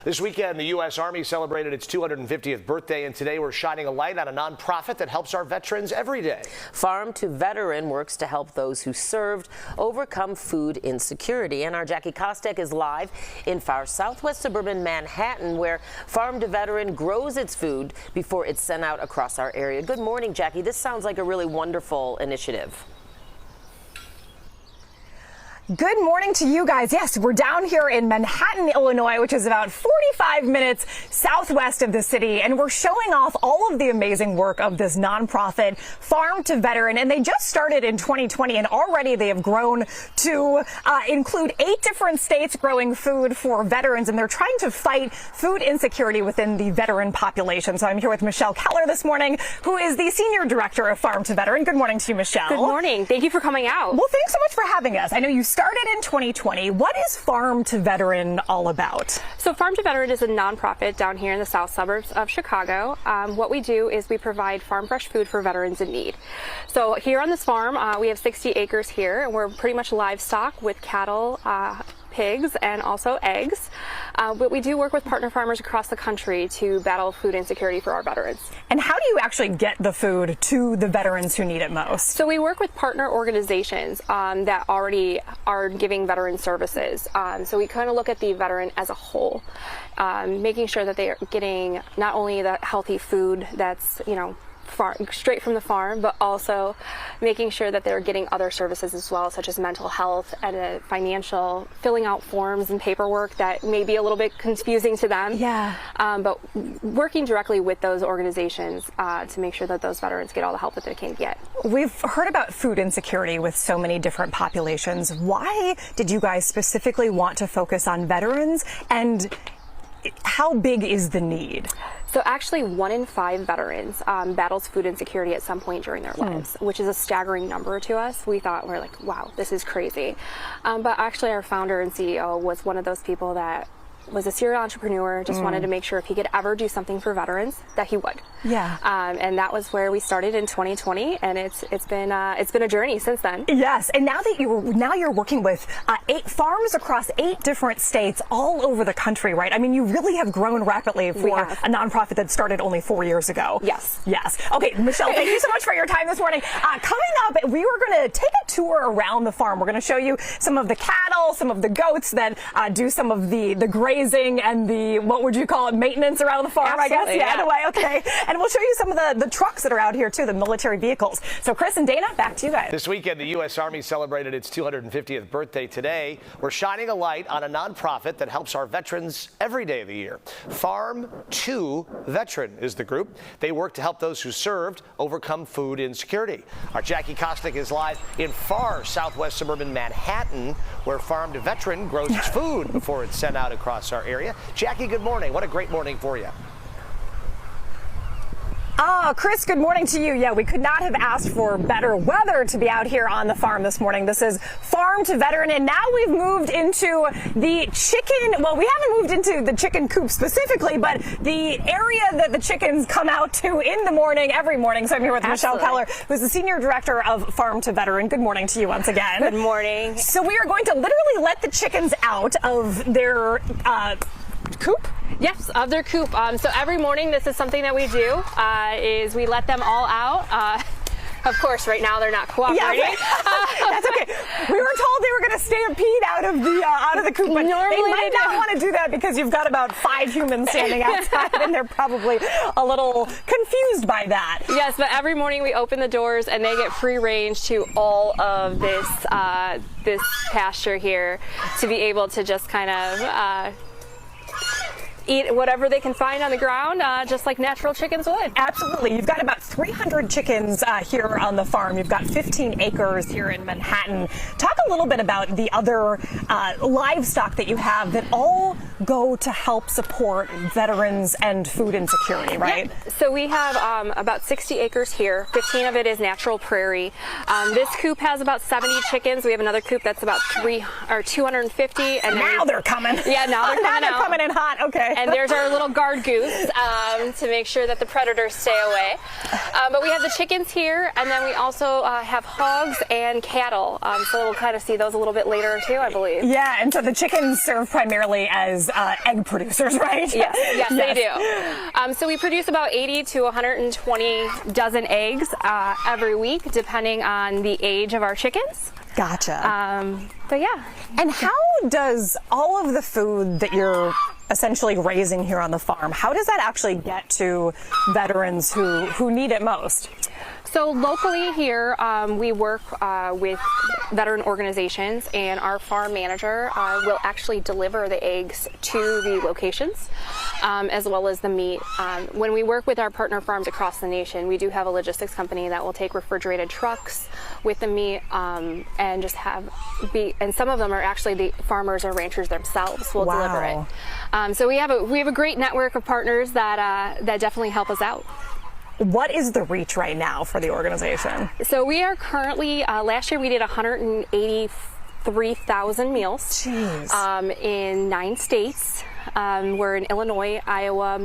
This weekend, the U.S. Army celebrated its 250th birthday, and today we're shining a light on a nonprofit that helps our veterans every day. Farm2Veteran works to help those who served overcome food insecurity. And our Jackie Kostek is live in far southwest suburban Manhattan, where Farm2Veteran grows its food before it's sent out across our area. Good morning, Jackie. This sounds like a really wonderful initiative. Good morning to you guys. Yes, we're down here in Manhattan, Illinois, which is about 45 minutes southwest of the city, and we're showing off all of the amazing work of this nonprofit, Farm2Veteran, and they just started in 2020, and already they have grown to include 8 different states growing food for veterans, and they're trying to fight food insecurity within the veteran population. So I'm here with Michelle Keller this morning, who is the Senior Director of Farm2Veteran. Good morning to you, Michelle. Good morning. Thank you for coming out. Well, thanks so much for having us. I know you started in 2020. What is Farm2Veteran all about? So Farm2Veteran is a nonprofit down here in the south suburbs of Chicago. What we do is we provide farm fresh food for veterans in need. So here on this farm, we have 60 acres here, and we're pretty much livestock with cattle, pigs, and also eggs. But we do work with partner farmers across the country to battle food insecurity for our veterans. And how do you actually get the food to the veterans who need it most? So we work with partner organizations that already are giving veteran services. So we kind of look at the veteran as a whole, making sure that they are getting not only the healthy food that's, straight from the farm, but also making sure that they're getting other services as well, such as mental health and financial, filling out forms and paperwork that may be a little bit confusing to them. Yeah. But working directly with those organizations to make sure that those veterans get all the help that they can get. We've heard about food insecurity with so many different populations. Why did you guys specifically want to focus on veterans, and how big is the need? So actually 1 in 5 veterans battles food insecurity at some point during their lives, which is a staggering number to us. We're like, wow, this is crazy. But actually our founder and CEO was one of those people that was a serial entrepreneur, just wanted to make sure if he could ever do something for veterans that he would. Yeah. And that was where we started in 2020, and it's been a journey since then. Yes, and now you're working with 8 farms across 8 different states all over the country, right? I mean, you really have grown rapidly for a nonprofit that started only 4 years ago. Yes. Yes. Okay, Michelle, thank you so much for your time this morning. Coming up, we were going to take a tour around the farm. We're going to show you some of the cattle, some of the goats that do some of the grazing and the, what would you call it, maintenance around the farm, Absolutely, I guess. Yeah, anyway, okay. And we'll show you some of the trucks that are out here too, the military vehicles. So Chris and Dana, back to you guys. This weekend, the U.S. Army celebrated its 250th birthday today. We're shining a light on a nonprofit that helps our veterans every day of the year. Farm2Veteran is the group. They work to help those who served overcome food insecurity. Our Jackie Kostek is live in far southwest suburban Manhattan, where Farm2Veteran grows its food before it's sent out across our area. Jackie, good morning. What a great morning for you. Chris, good morning to you. Yeah, we could not have asked for better weather to be out here on the farm this morning. This is Farm2Veteran, and now we've moved into the chicken. Well, we haven't moved into the chicken coop specifically, but the area that the chickens come out to in the morning, every morning. So I'm here with Michelle Keller, who's the Senior Director of Farm2Veteran. Good morning to you once again. Good morning. So we are going to literally let the chickens out of their coop? Yes, of their coop. So every morning, this is something that we do, is we let them all out. Of course, right now they're not cooperating. Yeah, that's okay. We were told they were going to stampede out of the coop, but normally they might not want to do that because you've got about 5 humans standing outside, and they're probably a little confused by that. Yes, but every morning we open the doors and they get free range to all of this this pasture here to be able to just kind of eat whatever they can find on the ground, just like natural chickens would. Absolutely. You've got about 300 chickens here on the farm. You've got 15 acres here in Manhattan. Talk a little bit about the other livestock that you have that all go to help support veterans and food insecurity, right? Yep. So we have about 60 acres here. 15 of it is natural prairie. This coop has about 70 chickens. We have another coop that's about 250. And now they're coming. Yeah, now they're coming coming in hot. Okay. And there's our little guard goose. to make sure that the predators stay away. But we have the chickens here, and then we also have hogs and cattle. So we'll kind of see those a little bit later too, I believe. Yeah, and so the chickens serve primarily as egg producers, right? Yes, they do. So we produce about 80 to 120 dozen eggs every week, depending on the age of our chickens. Gotcha. But yeah. And how does all of the food that you're essentially raising here on the farm, how does that actually get to veterans who need it most? So locally here, we work with veteran organizations, and our farm manager will actually deliver the eggs to the locations, as well as the meat. When we work with our partner farms across the nation, we do have a logistics company that will take refrigerated trucks with the meat, and just and some of them are actually the farmers or ranchers themselves will deliver it. So we have a great network of partners that definitely help us out. What is the reach right now for the organization? So we are currently, last year we did 183,000 meals in 9 states. We're in Illinois, Iowa,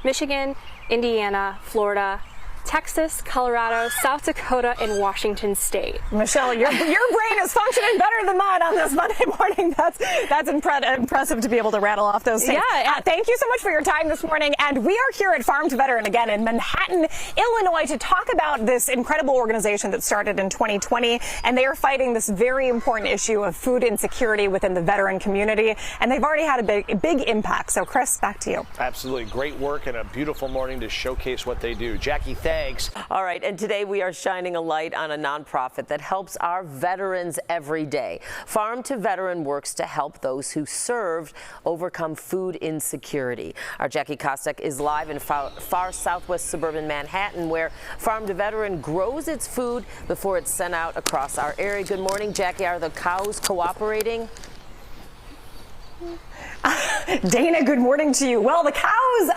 Michigan, Indiana, Florida, Texas, Colorado, South Dakota, and Washington State. Michelle, your brain is functioning better than mine on this Monday morning. That's impressive to be able to rattle off those things. Yeah. Thank you so much for your time this morning. And we are here at Farm2Veteran again in Manhattan, Illinois, to talk about this incredible organization that started in 2020. And they are fighting this very important issue of food insecurity within the veteran community. And they've already had a big impact. So, Chris, back to you. Absolutely. Great work and a beautiful morning to showcase what they do. Jackie, thanks. All right, and today we are shining a light on a nonprofit that helps our veterans every day. Farm2Veteran works to help those who served overcome food insecurity. Our Jackie Kostek is live in far southwest suburban Manhattan, where Farm2Veteran grows its food before it's sent out across our area. Good morning, Jackie. Are the cows cooperating? Dana, good morning to you. Well, the cows,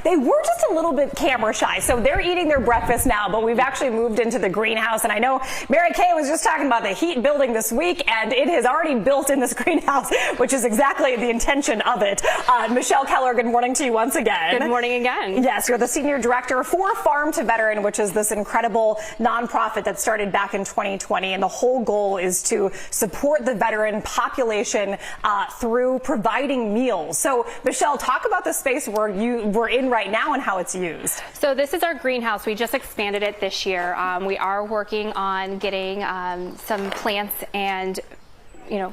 they were just a little bit camera shy, so they're eating their breakfast now, but we've actually moved into the greenhouse, and I know Mary Kay was just talking about the heat building this week, and it has already built in this greenhouse, which is exactly the intention of it. Michelle Keller, good morning to you once again. Good morning again. Yes, you're the senior director for Farm2Veteran, which is this incredible nonprofit that started back in 2020, and the whole goal is to support the veteran population through providing meals. So, Michelle, talk about the space we're in right now and how it's used. So this is our greenhouse. We just expanded it this year. We are working on getting some plants and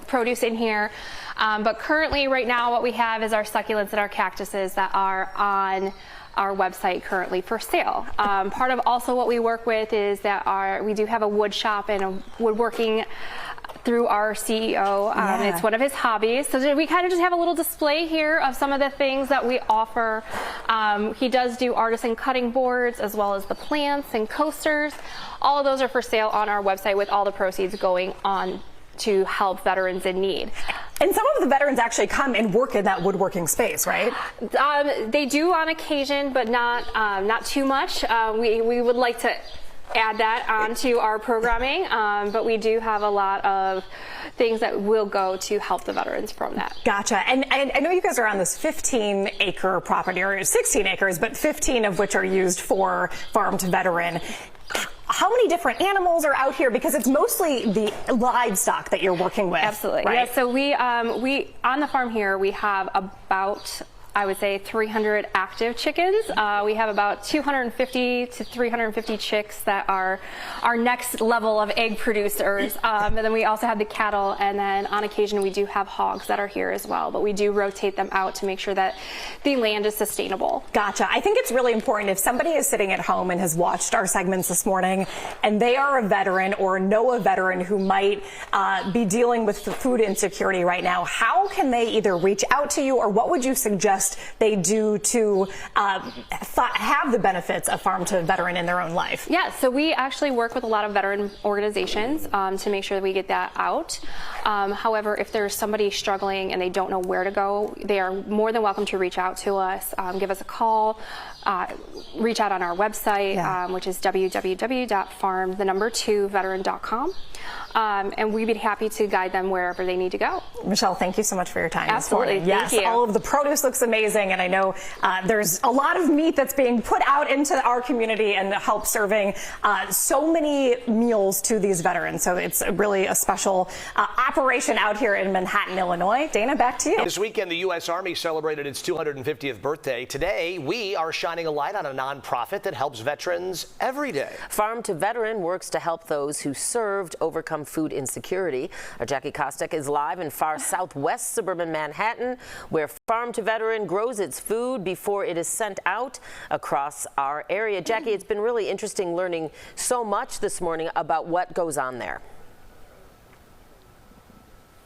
produce in here. But currently right now what we have is our succulents and our cactuses that are on our website currently for sale. Part of also what we work with is that we do have a wood shop and a woodworking through our CEO. It's one of his hobbies. So we kind of just have a little display here of some of the things that we offer. He does do artisan cutting boards as well as the plants and coasters. All of those are for sale on our website, with all the proceeds going on to help veterans in need. And some of the veterans actually come and work in that woodworking space, right? They do on occasion, but not too much. We would like to add that onto our programming, but we do have a lot of things that will go to help the veterans from that. Gotcha. And I know you guys are on this 15-acre property, or 16 acres, but 15 of which are used for Farm2Veteran. How many different animals are out here? Because it's mostly the livestock that you're working with. Absolutely. Right? Yeah, so we on the farm here, we have about, I would say, 300 active chickens. We have about 250 to 350 chicks that are our next level of egg producers. And then we also have the cattle, and then on occasion we do have hogs that are here as well. But we do rotate them out to make sure that the land is sustainable. Gotcha. I think it's really important, if somebody is sitting at home and has watched our segments this morning and they are a veteran or know a veteran who might be dealing with food insecurity right now, how can they either reach out to you, or what would you suggest they do to have the benefits of Farm2Veteran in their own life? Yeah, so we actually work with a lot of veteran organizations to make sure that we get that out. However, if there's somebody struggling and they don't know where to go, they are more than welcome to reach out to us, give us a call, reach out on our website, which is www.farm2veteran.com. and we'd be happy to guide them wherever they need to go. Michelle, thank you so much for your time Absolutely. this morning. Yes, Thank you. all of the produce looks amazing, and I know there's a lot of meat that's being put out into our community and help serving so many meals to these veterans. So it's really a special operation out here in Manhattan, Illinois. Dana, back to you. This weekend, the U.S. Army celebrated its 250th birthday. Today, we are shining a light on a nonprofit that helps veterans every day. Farm2Veteran works to help those who served overcome food insecurity. Our Jackie Kostek is live in far southwest suburban Manhattan, where Farm2Veteran grows its food before it is sent out across our area. Jackie, it's been really interesting learning so much this morning about what goes on there.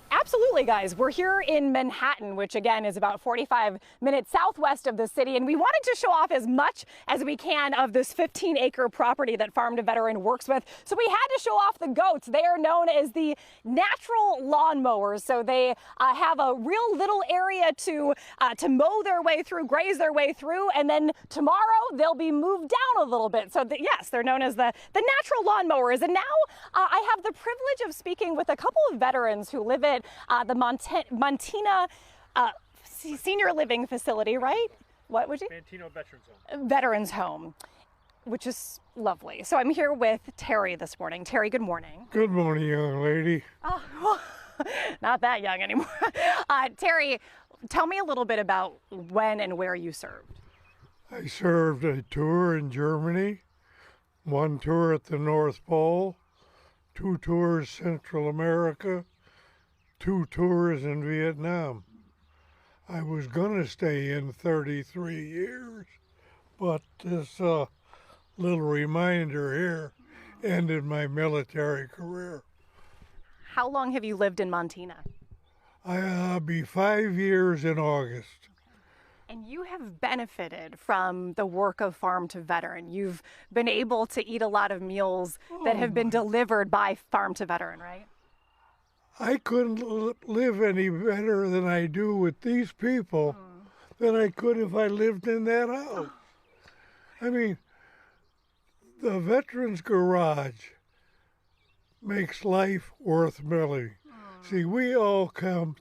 Absolutely, guys. We're here in Manhattan, which again is about 45 minutes southwest of the city, and we wanted to show off as much as we can of this 15-acre property that Farm2Veteran works with. So we had to show off the goats. They are known as the natural lawnmowers. So they have a real little area to mow their way through, graze their way through, and then tomorrow they'll be moved down a little bit. So yes, they're known as the natural lawnmowers. And now I have the privilege of speaking with a couple of veterans who live at the Mantina Senior Living Facility, right? What would you? Mantino Veterans Home. Veterans Home, which is lovely. So I'm here with Terry this morning. Terry, good morning. Good morning, young lady. Oh, well, not that young anymore. Terry, tell me a little bit about when and where you served. I served a tour in Germany, one tour at the North Pole, 2 tours Central America, 2 tours in Vietnam. I was going to stay in 33 years, but this little reminder here ended my military career. How long have you lived in Mantina? I'll be 5 years in August. And you have benefited from the work of Farm2Veteran. You've been able to eat a lot of meals that have been delivered by Farm2Veteran, right? I couldn't live any better than I do with these people than I could if I lived in that house. I mean, the Veterans Garage makes life worth living. See, we all come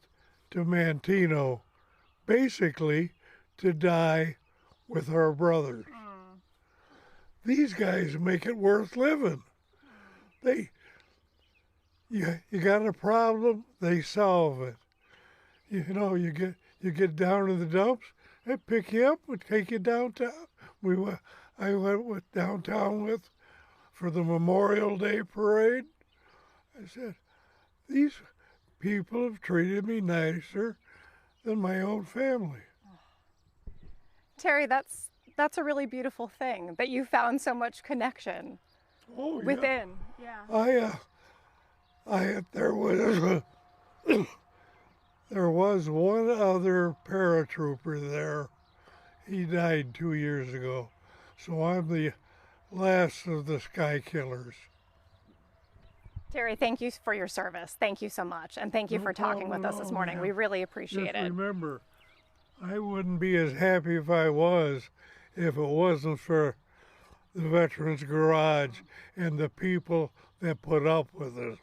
to Mantino basically to die with our brothers. These guys make it worth living. You got a problem, they solve it. You know, you get down to the dumps, they pick you up and take you downtown. I went downtown for the Memorial Day parade. I said, these people have treated me nicer than my own family. Terry, that's a really beautiful thing that you found so much connection within. Yeah. There was one other paratrooper there. He died 2 years ago. So I'm the last of the Sky Killers. Terry, thank you for your service. Thank you so much. And thank you for talking with us this morning. We really appreciate it. Remember, I wouldn't be as happy if I was if it wasn't for the Veterans Garage and the people that put up with us.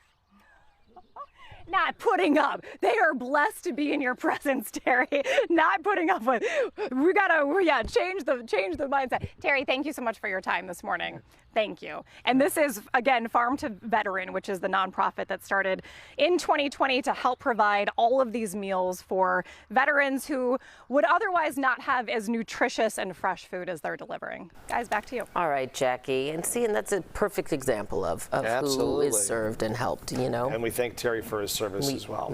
Not putting up. They are blessed to be in your presence, Terry. Not putting up with. We gotta, change the mindset. Terry, thank you so much for your time this morning. Thank you. And this is, again, Farm2Veteran, which is the nonprofit that started in 2020 to help provide all of these meals for veterans who would otherwise not have as nutritious and fresh food as they're delivering. Guys, back to you. All right, Jackie. And that's a perfect example of who is served and helped, you know. And we thank Terry for his service as well.